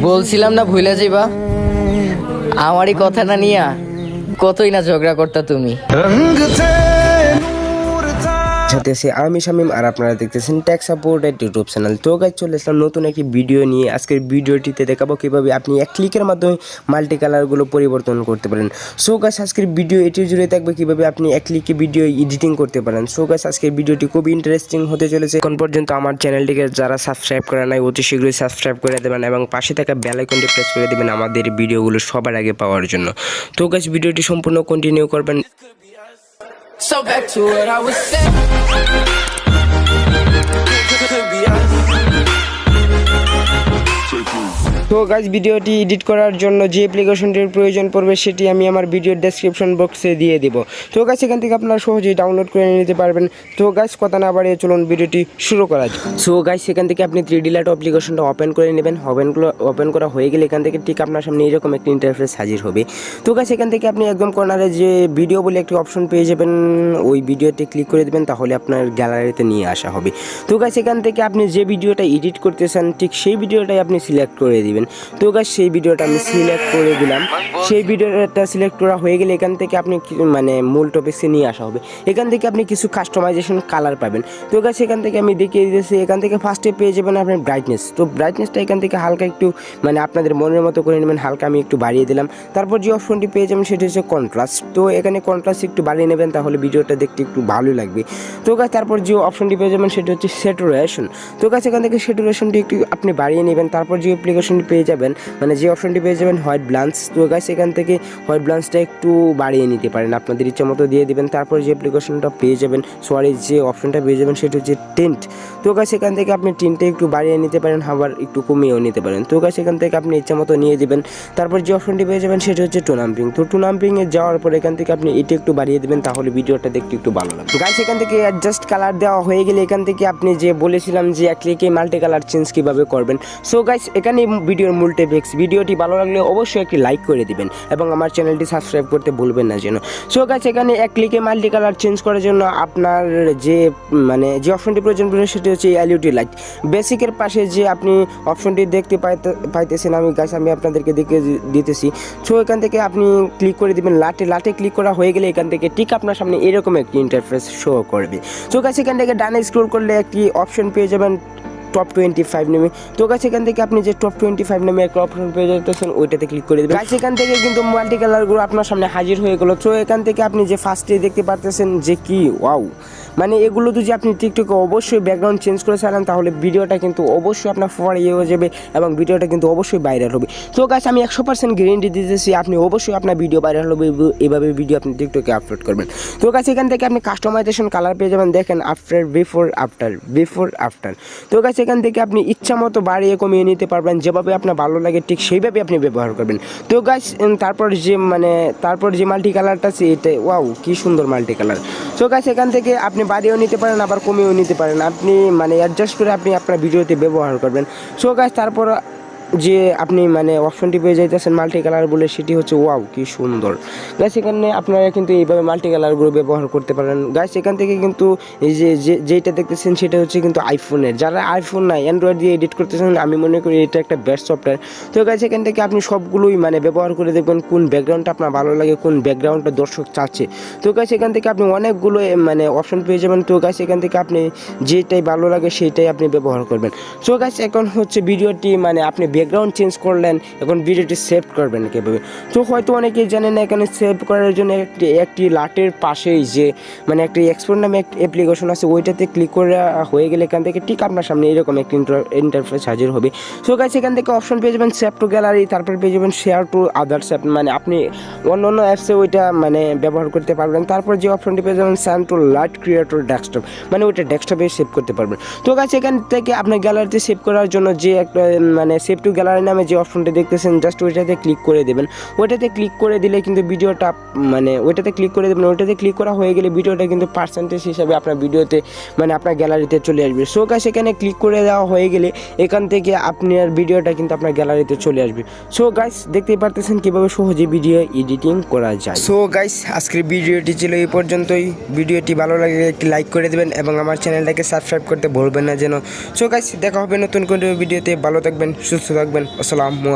বলছিলাম না ভুলে যাইবা, আমারই কথা না নিয়া কতই না ঝগড়া করতা তুমি। সাথে আছে আমি শামিম আর আপনারা দেখতেছেন টেক সাপোর্টেড ইউটিউব চ্যানেল। তো গাইস চলে আসলাম নতুন একটি ভিডিও নিয়ে। আজকের ভিডিওটিতে দেখাবো কিভাবে আপনি এক ক্লিকের মাধ্যমে মাল্টি কালারগুলো পরিবর্তন করতে পারেন। সো গাইস আজকের ভিডিও এটি জুড়ে থাকবে কিভাবে আপনি এক ক্লিকে ভিডিও এডিটিং করতে পারেন। সো গাইস আজকের ভিডিওটি খুবই ইন্টারেস্টিং হতে চলেছে। এখন পর্যন্ত আমার চ্যানেলটিকে যারা সাবস্ক্রাইব করা নাই অতি শীঘ্রই সাবস্ক্রাইব করে দেবেন এবং পাশে থাকা বেল আইকনটি প্রেস করে দেবেন আমাদের ভিডিওগুলো সবার আগে পাওয়ার জন্য। তো গাইস ভিডিওটি সম্পূর্ণ কন্টিনিউ করবেন। So back to what I was saying. Could be us. তো গাইস ভিডিওটি এডিট করার জন্য যে অ্যাপ্লিকেশনটির প্রয়োজন পড়বে সেটি আমি আমার ভিডিওর ডেসক্রিপশন বক্সে দিয়ে দেব। তো গাইস এখান থেকে আপনারা সহজেই ডাউনলোড করে নিতে পারবেন। তো গাইস কথা না বাড়িয়ে চলুন ভিডিওটি শুরু করা যাক। সো গাইস এখান থেকে আপনি 3D লাইট অ্যাপ্লিকেশনটা ওপেন করে নেবেন। ওপেন করা হয়ে গেলে এখান থেকে ঠিক আপনার সামনে এরকম একটি ইন্টারফেস হাজির হবে। তো গাইস এখান থেকে আপনি একদম কর্নারে যে ভিডিও বলে একটি অপশন পেয়ে যাবেন, ওই ভিডিওতে ক্লিক করে দেবেন, তাহলে আপনার গ্যালারিতে নিয়ে আসা হবে। তো গাইস এখান থেকে আপনি যে ভিডিওটা এডিট করতে চান ঠিক সেই ভিডিওটাই আপনি সিলেক্ট করে দিবেন। তো গাইস সেই ভিডিওটা আমি সিলেক্ট করে দিলাম। সেই ভিডিওটা সিলেক্ট করা হয়ে গেলে এখান থেকে আপনি মানে মূল টপিক্সে নিয়ে আসা হবে। এখান থেকে আপনি কিছু কাস্টমাইজেশন কালার পাবেন। তো গাইস এখান থেকে আমি দেখিয়ে দিয়েছি, এখান থেকে ফার্স্টে পেয়ে যাবেন আপনার ব্রাইটনেস। তো ব্রাইটনেসটা এখান থেকে হালকা একটু মানে আপনাদের মনের মতো করে নেবেন, হালকা আমি একটু বাড়িয়ে দিলাম। তারপর যে অপশনটি পেয়ে যাবেন সেটা হচ্ছে কন্ট্রাস্ট। তো এখানে কন্ট্রাস্ট একটু বাড়িয়ে নেবেন, তাহলে ভিডিওটা দেখতে একটু ভালো লাগবে। তো গাইস তারপর যে অপশনটি পেয়ে যাবেন সেটা হচ্ছে স্যাচুরেশন। তো গাইস এখান থেকে স্যাচুরেশনটি একটু আপনি বাড়িয়ে নেবেন। তারপর যে অ্যাপ্লিকেশনটি পেয়ে যাবেন মানে যে অপশনটি পেয়ে যাবেন হোয়াইট ব্লান্স। তো গাইস এখান থেকে হোয়াইট ব্লান্সটা একটু বাড়িয়ে নিতে পারেন, আপনাদের ইচ্ছা মতো দিয়ে দিবেন। তারপর যে অ্যাপ্লিকেশনটা পেয়ে যাবেন যে অপশনটা পেয়ে যাবেন সেটা হচ্ছে টেন্ট। তো গাইস এখান থেকে আপনি টেন্টটা একটু বাড়িয়ে নিতে পারেন, আবার একটু কমিয়েও নিতে পারেন। তো গাইস এখান থেকে আপনি ইচ্ছা মতো নিয়ে দিবেন। তারপর যে অপশনটি পেয়ে যাবেন সেটা হচ্ছে টোনাম্পিং। তো টোনাম্পিংয়ে যাওয়ার পর এখান থেকে আপনি এটা একটু বাড়িয়ে দেবেন, তাহলে ভিডিওটা দেখতে একটু ভালো লাগবে। গাইস এখান থেকে অ্যাডজাস্ট কালার দেওয়া হয়ে গেলে এখান থেকে আপনি যে বলেছিলাম যে এক ক্লিকে মাল্টি কালার চেঞ্জ কীভাবে করবেন। সো গাইস এখানে ভিডিওর মূল টপিক্স। ভিডিওটি ভালো লাগলে অবশ্যই একটি লাইক করে দিবেন এবং আমার চ্যানেলটি সাবস্ক্রাইব করতে ভুলবেন না যেন। সো গাইস এখানে এক ক্লিকে মাল্টি কালার চেঞ্জ করার জন্য আপনার যে মানে যে অপশনটি প্রয়োজন পড়বে সেটি হচ্ছে এলইডি লাইট। বেসিকের পাশে যে আপনি অপশনটি দেখতে পাইতেছেন আমি আপনাদেরকে দেখে দিতেছি। সো এখান থেকে আপনি ক্লিক করে দিবেন লাটে ক্লিক করা হয়ে গেলে এখান থেকে ঠিক আপনার সামনে এরকম একটি ইন্টারফেস শো করবে। সো গাইস এখান থেকে ডানে স্ক্রল করলে একটি অপশন পেয়ে যাবেন টপ 25 নেমে। তো গাইস এখান থেকে আপনি যে টপ 25 নেমে একটা অপশন পেয়ে যাচ্ছেন ওইটাতে ক্লিক করে দেবেন। গাইস এখান থেকে কিন্তু মাল্টি কালারগুলো আপনার সামনে হাজির হয়ে গেল। তো এখান থেকে আপনি যে ফার্স্টে দেখতে পারতেছেন যে কি ওয়াও, মানে এগুলো যদি আপনি টিকটকে অবশ্যই ব্যাকগ্রাউন্ড চেঞ্জ করে চালান তাহলে ভিডিওটা কিন্তু অবশ্যই আপনার ফরিয়ে হয়ে যাবে এবং ভিডিওটা কিন্তু অবশ্যই ভাইরাল হবে। তো গাইস আমি 100% গ্যারান্টি দিতেছি আপনি অবশ্যই আপনার ভিডিও ভাইরাল হবে এভাবে ভিডিও আপনি টিকটকে আপলোড করবেন। তো গাইস এখান থেকে আপনি কাস্টমাইজেশন কালার পেয়ে যাবেন, দেখেন বিফোর আফটার। তো গাইস এখান থেকে আপনি ইচ্ছা মতো বাড়িয়ে কমিয়ে নিতে পারবেন, যেভাবে আপনার ভালো লাগে ঠিক সেইভাবে আপনি ব্যবহার করবেন। তো গাইস তারপর যে মাল্টি কালারটা আছে এটা ওয়াও কি সুন্দর মাল্টি কালার। তো গাইস এখান থেকে আপনি বাড়িয়েও নিতে পারেন আবার কমিয়েও নিতে পারেন, আপনি মানে অ্যাডজাস্ট করে আপনি আপনার ভিডিওতে ব্যবহার করবেন। সো গাইস তারপর যে আপনি মানে অপশনটি পেয়ে যাইতেছেন মাল্টি কালার বলে, সেটি হচ্ছে ওয়াও কি সুন্দর। গাইস এখানে আপনারা কিন্তু এইভাবে মাল্টি কালারগুলো ব্যবহার করতে পারেন। গাইস এখান থেকে কিন্তু এই যেটা দেখতেছেন সেটা হচ্ছে কিন্তু আইফোনের, যারা আইফোন নাই অ্যান্ড্রয়েড দিয়ে এডিট করতেছেন আমি মনে করি এটা একটা বেস্ট সফটওয়্যার। তো গাইস এখান থেকে আপনি সবগুলোই মানে ব্যবহার করে দেখবেন কোন ব্যাকগ্রাউন্ডটা আপনার ভালো লাগে, কোন ব্যাকগ্রাউন্ডটা দর্শক চাচ্ছে। তো গাইস এখান থেকে আপনি অনেকগুলো মানে অপশন পেয়ে যাবেন। তো গাইস এখান থেকে আপনি যেটাই ভালো লাগে সেটাই আপনি ব্যবহার করবেন। সো গাইস এখন হচ্ছে ভিডিওটি মানে আপনি ব্যাকগ্রাউন্ড চেঞ্জ করলেন, এখন ভিডিওটি সেভ করবেন কীভাবে। তো হয়তো অনেকেই জানেন না এখানে সেভ করার জন্য একটি লাটের পাশেই যে মানে একটি এক্সপোর্ট নামে একটি অ্যাপ্লিকেশন আছে, ওইটাতে ক্লিক করে হয়ে গেলে এখান থেকে ঠিক আপনার সামনে এরকম একটি ইন্টারফেস হাজির হবে। সো গাইস এখান থেকে অপশন পেয়ে যাবেন সেভ টু গ্যালারি, তারপর পেয়ে যাবেন শেয়ার টু আদার্স অ্যাপ, মানে আপনি অন্য অ্যাপসে ওইটা মানে ব্যবহার করতে পারবেন। তারপর যে অপশনটি পেয়ে যাবেন send to light creator desktop, মানে ওইটা ডেস্কটপে সেভ করতে পারবেন। তো গাইস এখান থেকে আপনার গ্যালারিতে সেভ করার জন্য যে একটা মানে সেভ টু গ্যালারি নামে যে অপশনটা দেখতেছেন জাস্ট ওইটাতে ক্লিক করে দেবেন। ওইটাতে ক্লিক করে দিলে কিন্তু ভিডিওটা মানে ওইটাতে ক্লিক করে দেবেন, ওইটাতে ক্লিক করা হয়ে গেলে ভিডিওটা কিন্তু পার্সেন্টেজ হিসাবে আপনার ভিডিওতে মানে আপনার গ্যালারিতে চলে আসবে। সো গাইস এখানে ক্লিক করে দেওয়া হয়ে গেলে এখান থেকে আপনার ভিডিওটা কিন্তু আপনার গ্যালারিতে চলে আসবে। সো গাইস দেখতেই পারতেছেন কীভাবে সহজে ভিডিও এডিটিং করা যায়। সো গাইস আজকের ভিডিওটি ছিল এই পর্যন্তই। ভিডিওটি ভালো লাগলে একটি লাইক করে দেবেন এবং আমার চ্যানেলটাকে সাবস্ক্রাইব করতে ভুলবেন না যেন। সো গাইস দেখা হবে নতুন কোনো ভিডিওতে, ভালো থাকবেন, সুস্থ থাকবেন। থাকবেন। আসসালামু